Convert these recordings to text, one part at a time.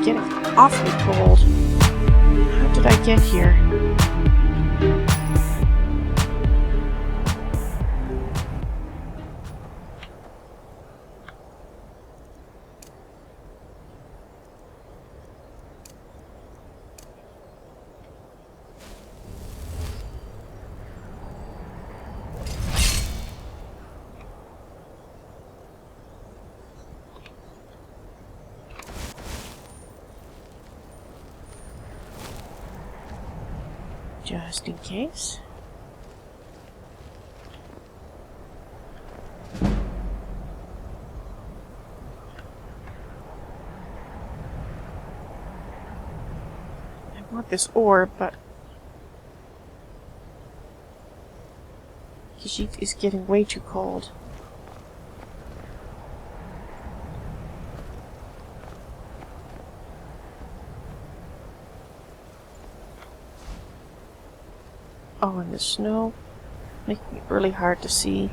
getting awfully cold. How did I get here? Just in case. I want this orb, but Khajiit is getting way too cold. Oh, and the snow making it really hard to see.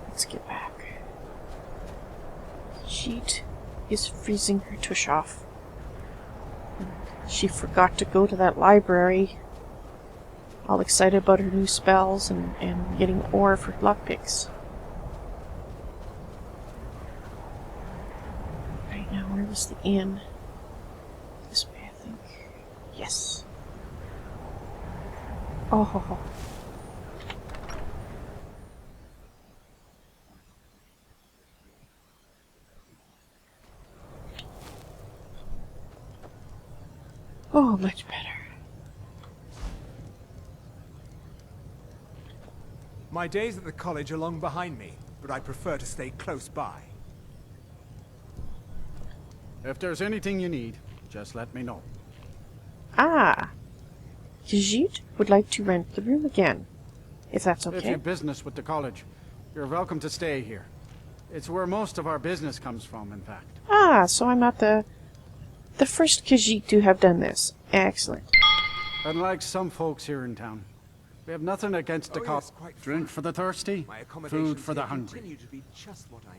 Let's get back. Khajiit is freezing her tush off. She forgot to go to that library. All excited about her new spells and getting ore for lockpicks. Right now, where was the inn? This way, I think. Yes. Oh. Oh, much better. My days at the college are long behind me, but I prefer to stay close by. If there's anything you need, just let me know. Ah! Khajiit would like to rent the room again, if that's okay. If you've business with the college, you're welcome to stay here. It's where most of our business comes from, in fact. Ah, so I'm not the first Khajiit to have done this. Excellent. Unlike some folks here in town, we have nothing against the college. Drink for the thirsty, food for the hungry.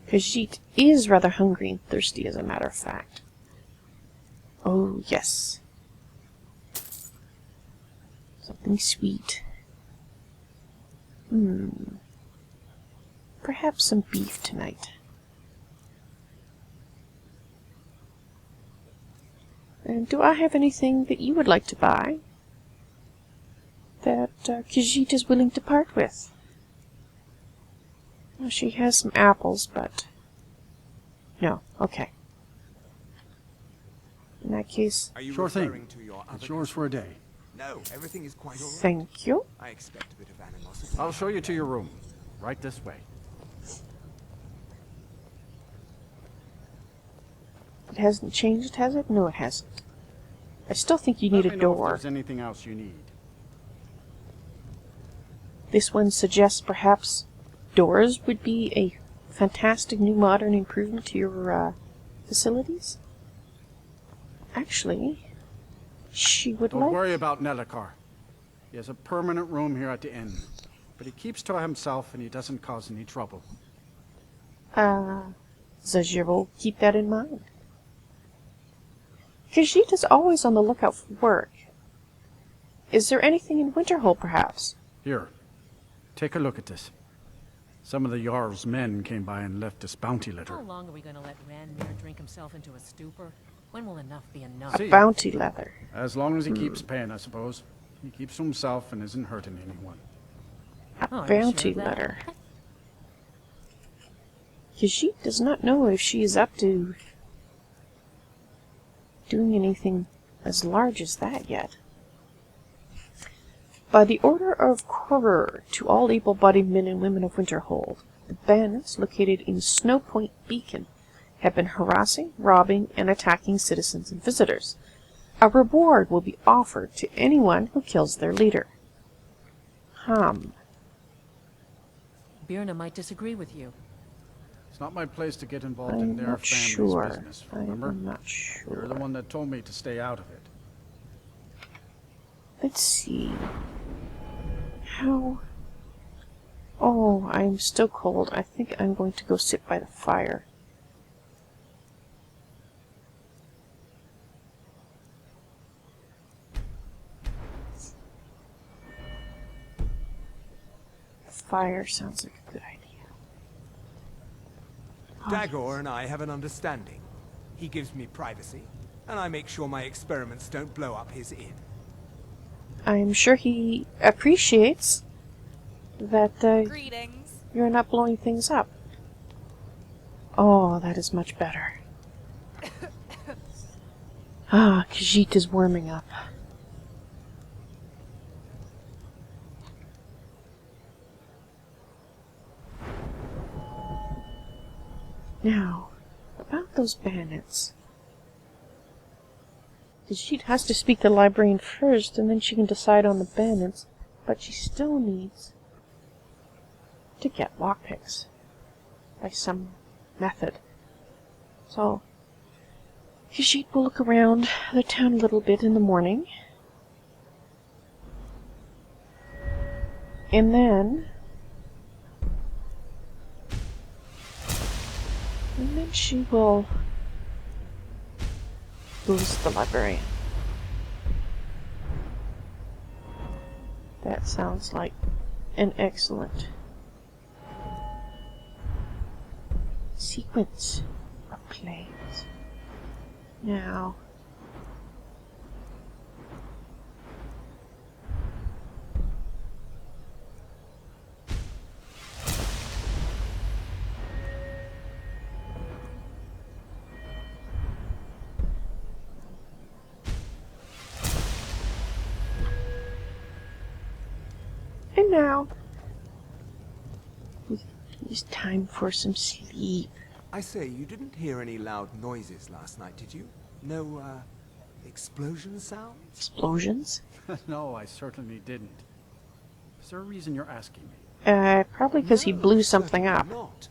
Khajiit is rather hungry and thirsty, as a matter of fact. Oh, yes. Something sweet. Perhaps some beef tonight. And do I have anything that you would like to buy that Khajiit is willing to part with? Well, she has some apples, but no. Okay. In that case, Sure thing. It's yours for a day. No, everything is quite all right. thank you. I expect a bit of animosity. I'll show you to your room. Right this way. It hasn't changed, has it? No, it hasn't. I still think you need a Let me know if door. there's anything else you need. This one suggests perhaps doors would be a fantastic new modern improvement to your facilities. Actually, she would Don't like... worry about Nellikar. He has a permanent room here at the inn. But he keeps to himself and he doesn't cause any trouble. Zahjira will keep that in mind. Khajiit is always on the lookout for work. Is there anything in Winterhold, perhaps? Here, take a look at this. Some of the Jarl's men came by and left this bounty letter. How long are we going to let Ranmir drink himself into a stupor? When will enough be enough? See, Bounty leather. as long as he keeps paying, I suppose. He keeps to himself and isn't hurting anyone. A Oh, are you bounty sure of that? letter. Khajiit does not know if she is up to doing anything as large as that yet. By the order of Quarrer to all able-bodied men and women of Winterhold, the bandits located in Snow Point Beacon have been harassing, robbing, and attacking citizens and visitors. A reward will be offered to anyone who kills their leader. Birna might disagree with you. It's not my place to get involved in I'm their not family's sure. business, remember? I'm not sure. You're the one that told me to stay out of it. Let's see. How... Oh, I'm still cold. I think I'm going to go sit by the fire. Fire sounds like a good idea. Dagor and I have an understanding. He gives me privacy, and I make sure my experiments don't blow up his inn. I'm sure he appreciates that Greetings. you're not blowing things up. Oh, that is much better. Ah, Khajiit is warming up. Now, about those bandits. Khajiit has to speak to the librarian first, and then she can decide on the bandits, but she still needs to get lockpicks by some method. So, Khajiit will look around the town a little bit in the morning, and then she will visit the librarian. That sounds like an excellent sequence of plays. Now, and now, it's time for some sleep. I say, you didn't hear any loud noises last night, did you? No, explosion sounds? Explosions? No, I certainly didn't. Is there a reason you're asking me? Probably because he blew something up. Certainly not.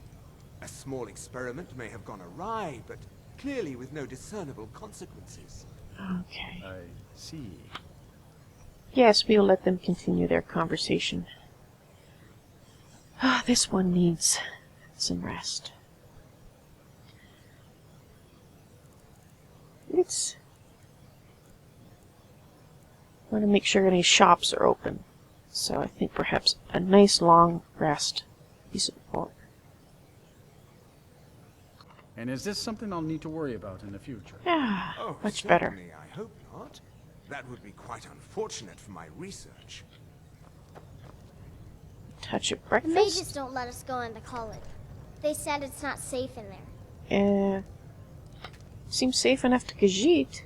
A small experiment may have gone awry, but clearly with no discernible consequences. Okay. I see. Yes, we'll let them continue their conversation. Ah, this one needs some rest. I want to make sure any shops are open. So I think perhaps a nice long rest is important. And is this something I'll need to worry about in the future? Yeah, Oh, much better. certainly, I hope not. That would be quite unfortunate for my research. Touch of The breakfast. mages don't let us go into college. They said it's not safe in there. Seems safe enough to Khajiit.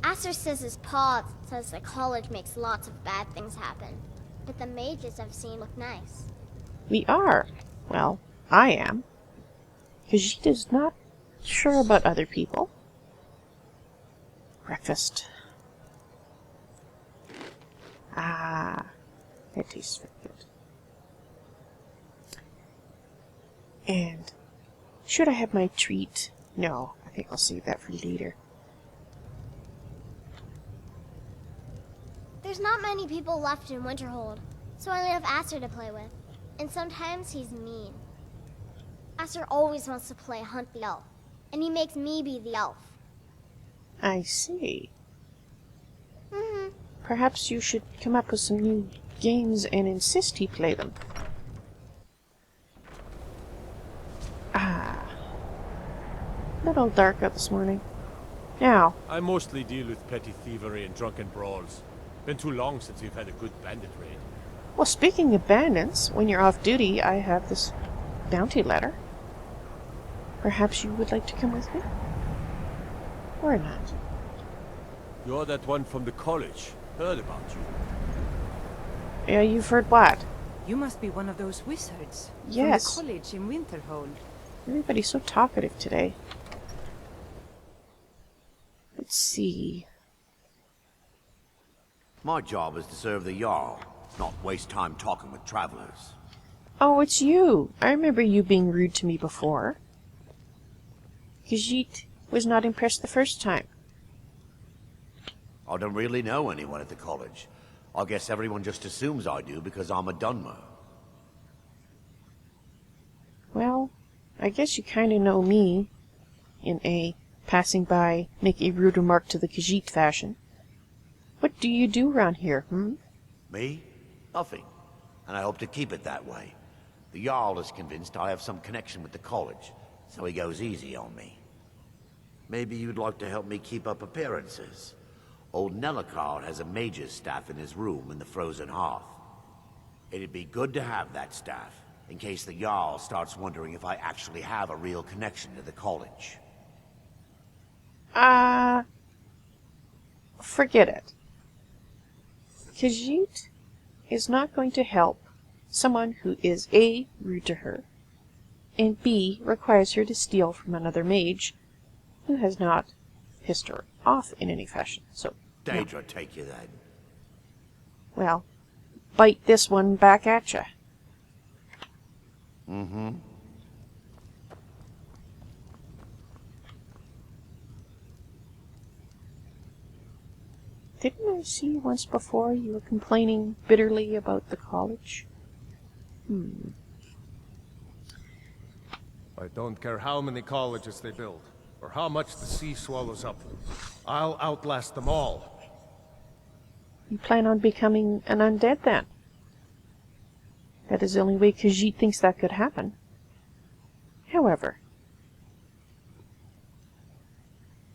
Asher says his pa says the college makes lots of bad things happen. But the mages I've seen look nice. We are. Well, I am. Khajiit is not sure about other people. Breakfast. Ah, that tastes very good. And should I have my treat? No, I think I'll save that for later. There's not many people left in Winterhold, so I only have Asher to play with. And sometimes he's mean. Asher always wants to play Hunt the Elf, and he makes me be the elf. I see. Mm-hmm. Perhaps you should come up with some new games and insist he play them. Ah. A little dark out this morning. Now, I mostly deal with petty thievery and drunken brawls. Been too long since we've had a good bandit raid. well, speaking of bandits, when you're off duty, I have this bounty letter. Perhaps you would like to come with me? Or not? You're that one from the college. Heard about you. Yeah, you've heard what? You must be one of those wizards Yes. from the college in Winterhold. Everybody's so talkative today. Let's see. My job is to serve the Jarl, not waste time talking with travelers. Oh, it's you. I remember you being rude to me before. Khajiit was not impressed the first time. I don't really know anyone at the college. I guess everyone just assumes I do because I'm a Dunmer. Well, I guess you kind of know me, in a passing by, make a rude remark to the Khajiit fashion. What do you do around here, Me? Nothing. And I hope to keep it that way. The Jarl is convinced I have some connection with the college, so he goes easy on me. Maybe you'd like to help me keep up appearances. Old Nellicard has a mage's staff in his room in the frozen hearth. It'd be good to have that staff, in case the Jarl starts wondering if I actually have a real connection to the college. Forget it. Khajiit is not going to help someone who is A, rude to her, and B, requires her to steal from another mage who has not pissed her off in any fashion. So, Daedra take you then. well, bite this one back at ya. Mm-hmm. Didn't I see you once before? You were complaining bitterly about the college. I don't care how many colleges they build, or how much the sea swallows up. I'll outlast them all. You plan on becoming an undead, then? That is the only way Khajiit thinks that could happen. However,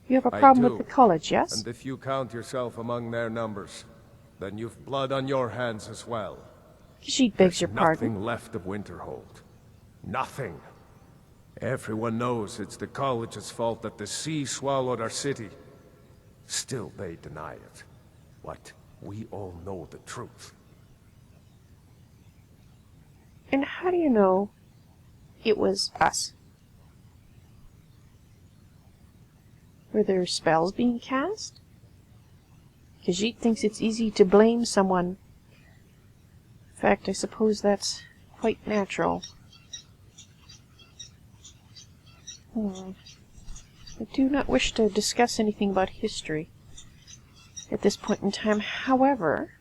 you have a problem with the college, yes? And if you count yourself among their numbers, then you've blood on your hands as well. Khajiit begs your pardon. Nothing left of Winterhold. Nothing. Everyone knows it's the college's fault that the sea swallowed our city. Still, they deny it. But we all know the truth. And how do you know it was us? Were there spells being cast? Khajiit thinks it's easy to blame someone. In fact, I suppose that's quite natural. I do not wish to discuss anything about history at this point in time. However,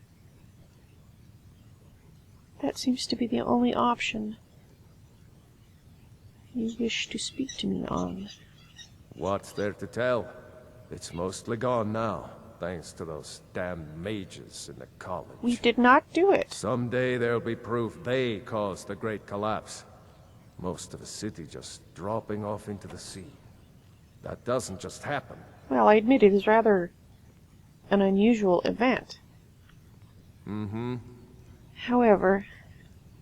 that seems to be the only option you wish to speak to me on. What's there to tell? It's mostly gone now, thanks to those damn mages in the college. We did not do it. Someday there'll be proof they caused the Great Collapse. Most of the city just dropping off into the sea. That doesn't just happen. Well, I admit it is rather an unusual event. Mm-hmm. However,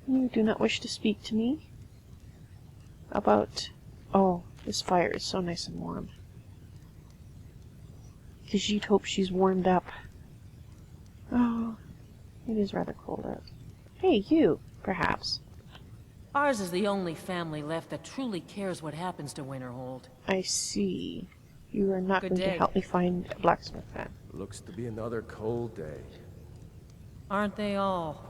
you do not wish to speak to me about... Oh, this fire is so nice and warm. Khajiit hopes she's warmed up. Oh, it is rather cold out. Hey, you, perhaps. Ours is the only family left that truly cares what happens to Winterhold. I see. You are not Good going to day. help me find a blacksmith then. Looks to be another cold day. Aren't they all?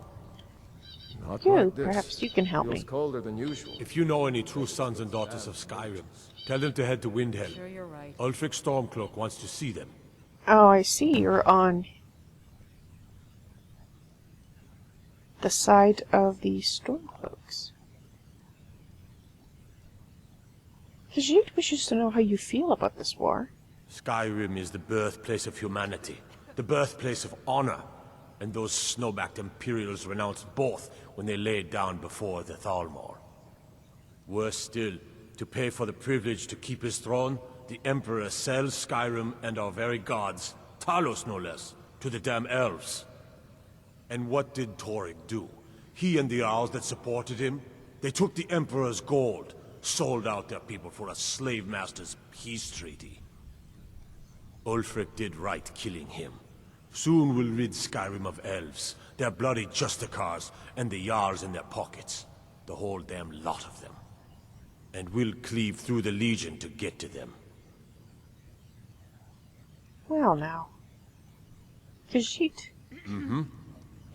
Not You, like this. perhaps you can help Feels me. colder than usual. If you know any true sons and daughters of Skyrim, tell them to head to Windhelm. Sure, you're right. Ulfric Stormcloak wants to see them. Oh, I see. You're on the side of the Stormcloaks. Khajiit wishes to know how you feel about this war. Skyrim is the birthplace of humanity, the birthplace of honor, and those snow-backed Imperials renounced both when they laid down before the Thalmor. Worse still, to pay for the privilege to keep his throne, the Emperor sells Skyrim and our very gods, Talos no less, to the damn elves. And what did Torygg do? He and the Owls that supported him? They took the Emperor's gold, sold out their people for a slave master's peace treaty. Ulfric did right killing him. Soon we'll rid Skyrim of elves, their bloody Justicars, and the Jarls in their pockets. The whole damn lot of them. And we'll cleave through the Legion to get to them. Well, now. Khajiit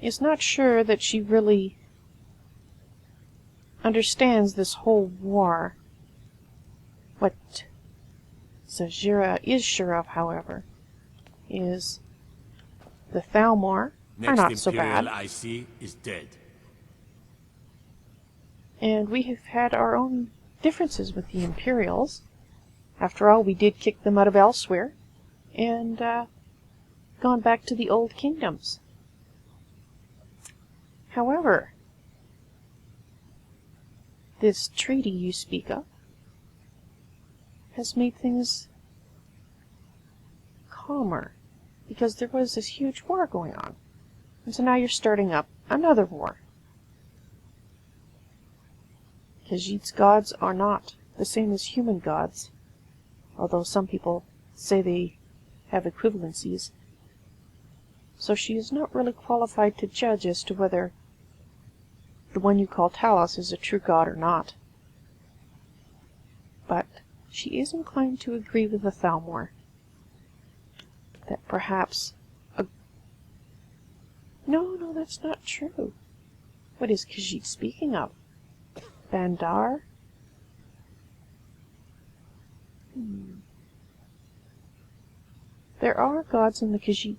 is not sure that she really understands this whole war. What Zahjira is sure of, however, is The Thalmor are Next not so Imperial bad. I see is dead. And we have had our own differences with the Imperials. After all, we did kick them out of Elsewhere, and gone back to the old kingdoms. However, this treaty you speak of has made things calmer, because there was this huge war going on. And so now you're starting up another war. Khajiit's gods are not the same as human gods, although some people say they have equivalencies. So she is not really qualified to judge as to whether the one you call Talos is a true god or not. But she is inclined to agree with the Thalmor that perhaps a... No, that's not true. What is Khajiit speaking of? Bandar? There are gods in the Khajiit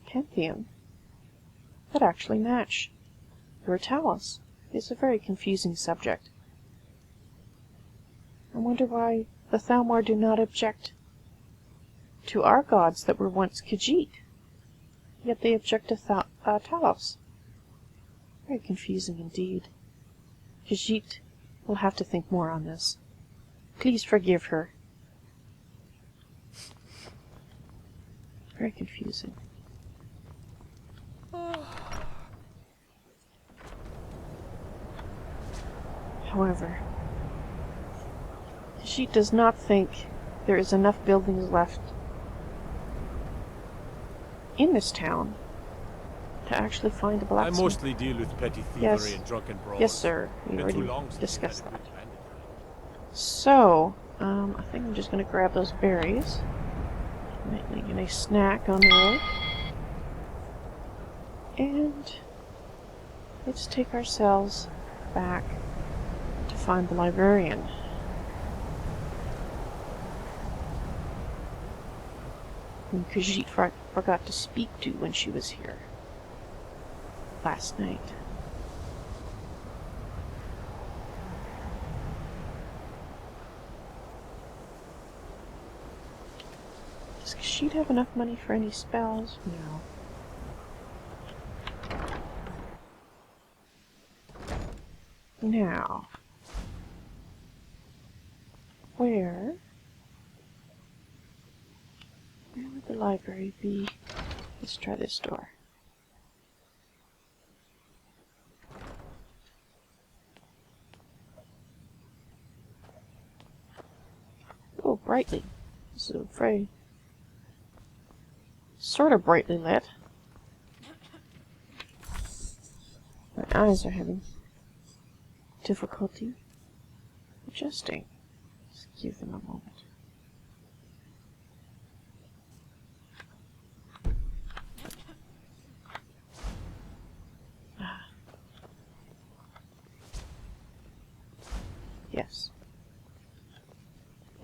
pantheon that actually match your Talos. It's a very confusing subject. I wonder why the Thalmor do not object to our gods that were once Khajiit, yet they object to Talos. Very confusing indeed. Khajiit will have to think more on this. Please forgive her. Very confusing. However, Khajiit does not think there is enough buildings left in this town to actually find a I blacksmith. mostly deal with petty thievery and drunken brawls. Yes, sir. We Been too already long since discussed I've that. had a good bandit. So, I think I'm just going to grab those berries. Might make a nice snack on the road. And let's take ourselves back to find the librarian. Whom Khajiit forgot to speak to when she was here last night. Does Khajiit have enough money for any spells? No. Now, where would the library be? Let's try this door. Oh, brightly. This is a very sort of brightly lit. My eyes are having difficulty adjusting. Just give them a moment. Yes.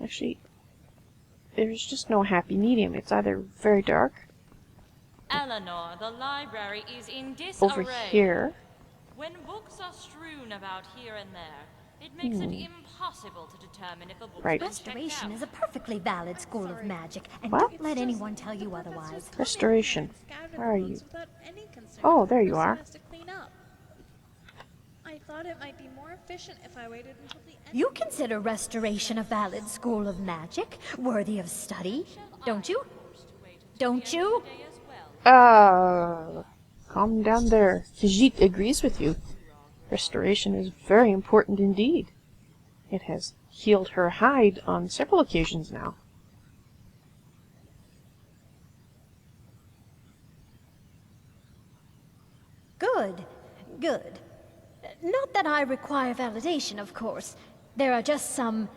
Actually, there's just no happy medium. It's either very dark Eleanor, the library is in disarray. over here. When books are strewn about here and there, it makes it impossible to determine if a book's Right. been checked Restoration out. is a perfectly valid school of magic, and What? don't let anyone tell you otherwise. Restoration. Where are you? Oh, there you are. I thought it might be more efficient if I waited until the end. You consider restoration a valid school of magic, worthy of study, don't you? Don't you? Calm down there. Khajiit agrees with you. Restoration is very important indeed. It has healed her hide on several occasions now. Good, good. Not that I require validation, of course. There are just some,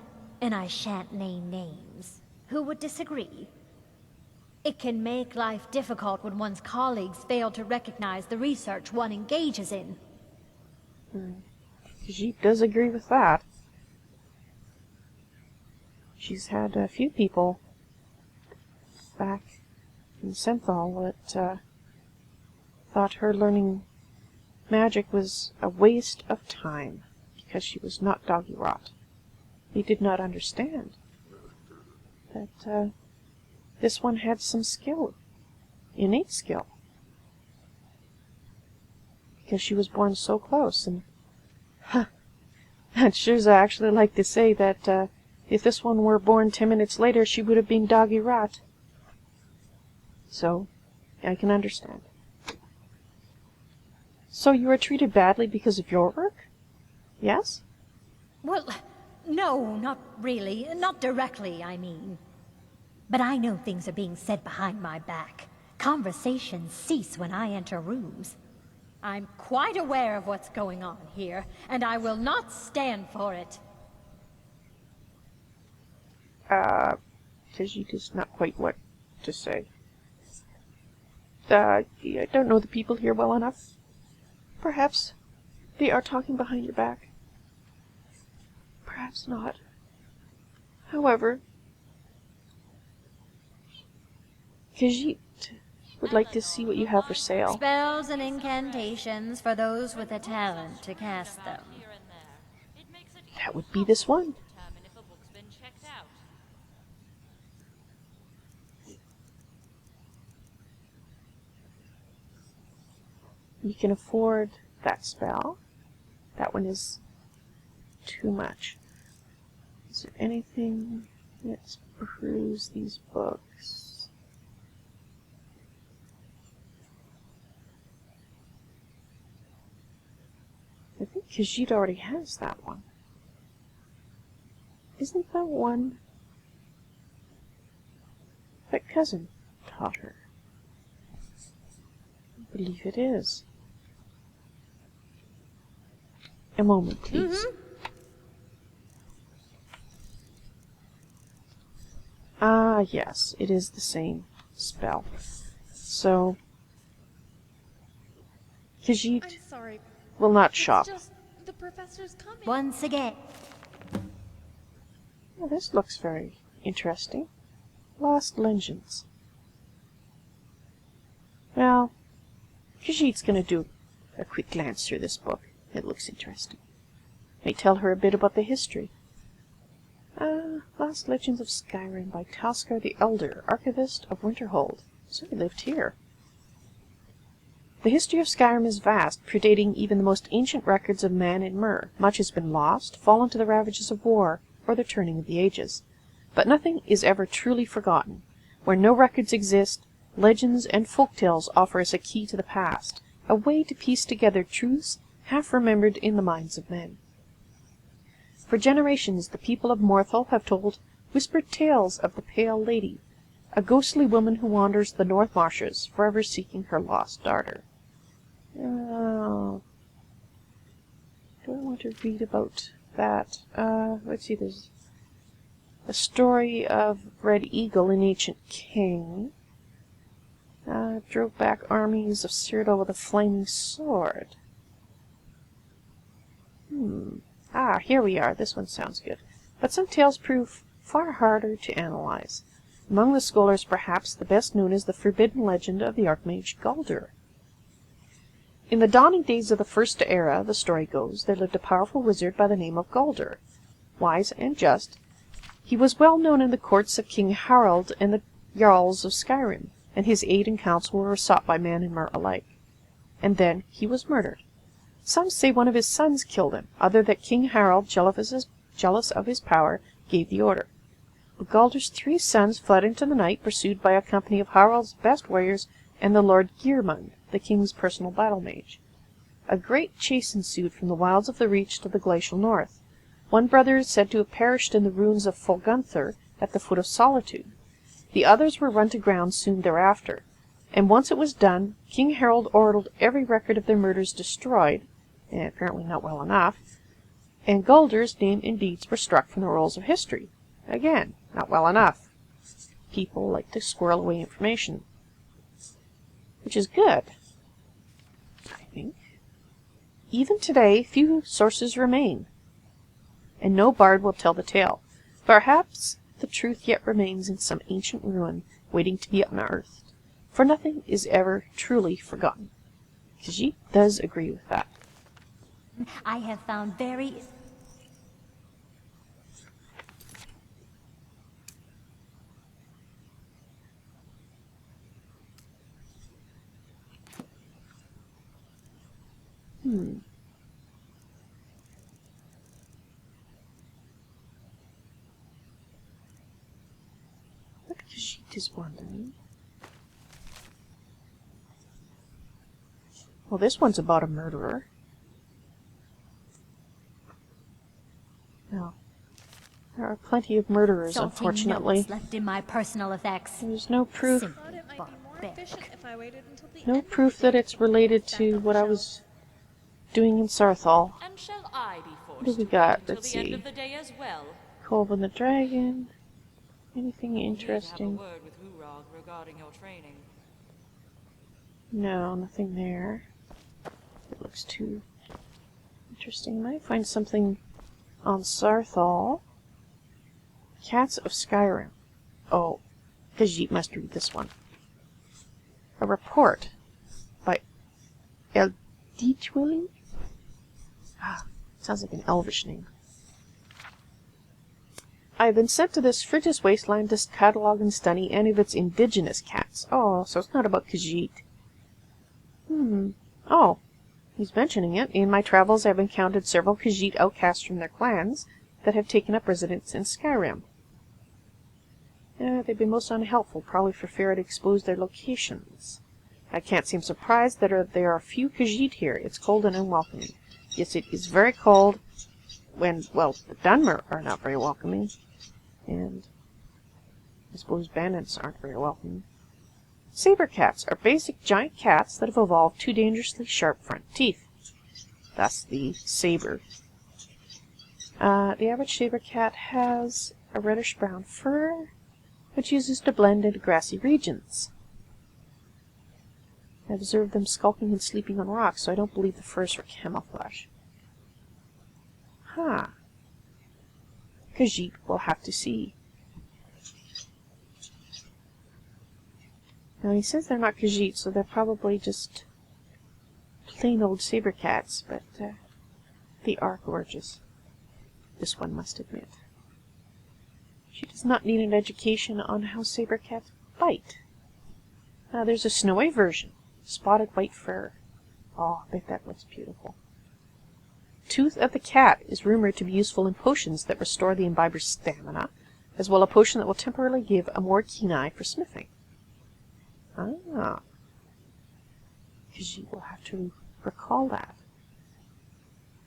and I shan't name names, who would disagree. It can make life difficult when one's colleagues fail to recognize the research one engages in. Khajiit does agree with that. She's had a few people back in Synthal that thought her learning magic was a waste of time because she was not doggy rot. He did not understand that this one had some skill, innate skill, because she was born so close. And I'd sure actually like to say that if this one were born 10 minutes later, she would have been doggy rot. So, I can understand. So you were treated badly because of your work? Yes? Well, no, not really. Not directly, I mean. But I know things are being said behind my back. Conversations cease when I enter rooms. I'm quite aware of what's going on here, and I will not stand for it. Khajiit is not quite what to say. I don't know the people here well enough. Perhaps they are talking behind your back. Perhaps not. However, Khajiit would like to see what you have for sale. Spells and incantations for those with a talent to cast them. That would be this one. You can afford that spell. That one is too much. Is there anything? Let's peruse these books. I think Khajiit already has that one. Isn't that one that cousin taught her? I believe it is. A moment, please. Ah, yes, it is the same spell. So, Khajiit will not shop. Just the professor's coming. Once again. Well, this looks very interesting. Lost Legends. Well, Khajiit's going to do a quick glance through this book. It looks interesting. May tell her a bit about the history. Lost Legends of Skyrim by Talskar the Elder, Archivist of Winterhold. So he lived here. The history of Skyrim is vast, predating even the most ancient records of man and Myr. Much has been lost, fallen to the ravages of war, or the turning of the ages. But nothing is ever truly forgotten. Where no records exist, legends and folktales offer us a key to the past, a way to piece together truths half remembered in the minds of men. For generations the people of Morthal have told whispered tales of the Pale Lady, a ghostly woman who wanders the North Marshes, forever seeking her lost daughter. Oh, do I want to read about that? Let's see, there's a story of Red Eagle, an ancient king. Drove back armies of Cyrodiil with a flaming sword. Here we are. This one sounds good. But some tales prove far harder to analyze. Among the scholars, perhaps the best known is the forbidden legend of the Archmage Galdur. In the dawning days of the First Era, the story goes, there lived a powerful wizard by the name of Galdur. Wise and just, he was well known in the courts of King Harald and the Jarls of Skyrim, and his aid and counsel were sought by man and Myr alike. And then he was murdered. Some say one of his sons killed him, other that King Harald, jealous of his power, gave the order. But Galdur's 3 sons fled into the night, pursued by a company of Harald's best warriors and the Lord Geirmund, the king's personal battle mage. A great chase ensued from the wilds of the Reach to the glacial north. One brother is said to have perished in the ruins of Folgunthur at the foot of Solitude. The others were run to ground soon thereafter, and once it was done, King Harald ordered every record of their murders destroyed, and apparently not well enough, and Galdur's name and deeds were struck from the rolls of history. Again, not well enough. People like to squirrel away information. Which is good, I think. Even today, few sources remain, and no bard will tell the tale. Perhaps the truth yet remains in some ancient ruin, waiting to be unearthed, for nothing is ever truly forgotten. Khajiit does agree with that. I have found very... What Khajiit is wondering. Well, this one's about a murderer. No. There are plenty of murderers, unfortunately. Left in my personal effects. There's no proof. I thought it might be more efficient if I waited until the No end proof that it's related to what I was doing in Sarthal. And shall I be What do forced we to got? wait until Let's the end see. of the day as well? Colvin the Dragon. Anything Need to have a interesting? word with Hurog regarding your training. No, nothing there. It looks too interesting. Might find something on Sarthal. Cats of Skyrim. Oh, Khajiit must read this one. A report by Elditwilly? Ah, sounds like an elvish name. I have been sent to this frigid wasteland to catalog and study any of its indigenous cats. Oh, so it's not about Khajiit. Oh, he's mentioning it. In my travels, I've encountered several Khajiit outcasts from their clans that have taken up residence in Skyrim. They've been most unhelpful, probably for fear I'd expose their locations. I can't seem surprised that there are few Khajiit here. It's cold and unwelcoming. Yes, it is very cold when, well, the Dunmer are not very welcoming. And I suppose bandits aren't very welcoming. Saber cats are basic giant cats that have evolved two dangerously sharp front teeth. That's the saber. The average saber cat has a reddish-brown fur, which uses to blend into grassy regions. I observed them skulking and sleeping on rocks, so I don't believe the furs are camouflage. Huh. Khajiit will have to see. Now he says they're not Khajiit, so they're probably just plain old saber cats, but they are gorgeous. This one must admit. She does not need an education on how saber cats bite. There's a snowy version, spotted white fur. Oh, I bet that looks beautiful. Tooth of the cat is rumored to be useful in potions that restore the imbiber's stamina, as well as a potion that will temporarily give a more keen eye for smithing. Ah. Khajiit will have to recall that.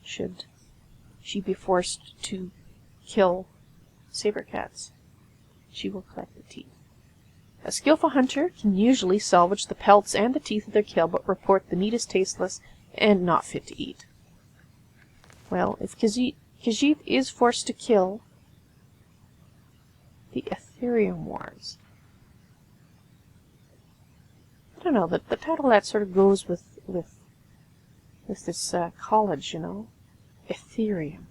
Should she be forced to kill saber cats, she will collect the teeth. A skillful hunter can usually salvage the pelts and the teeth of their kill, but report the meat is tasteless and not fit to eat. Well, if Khajiit is forced to kill the Ethereum Wars, I don't know, the title of that sort of goes with this college, you know? Ethereum.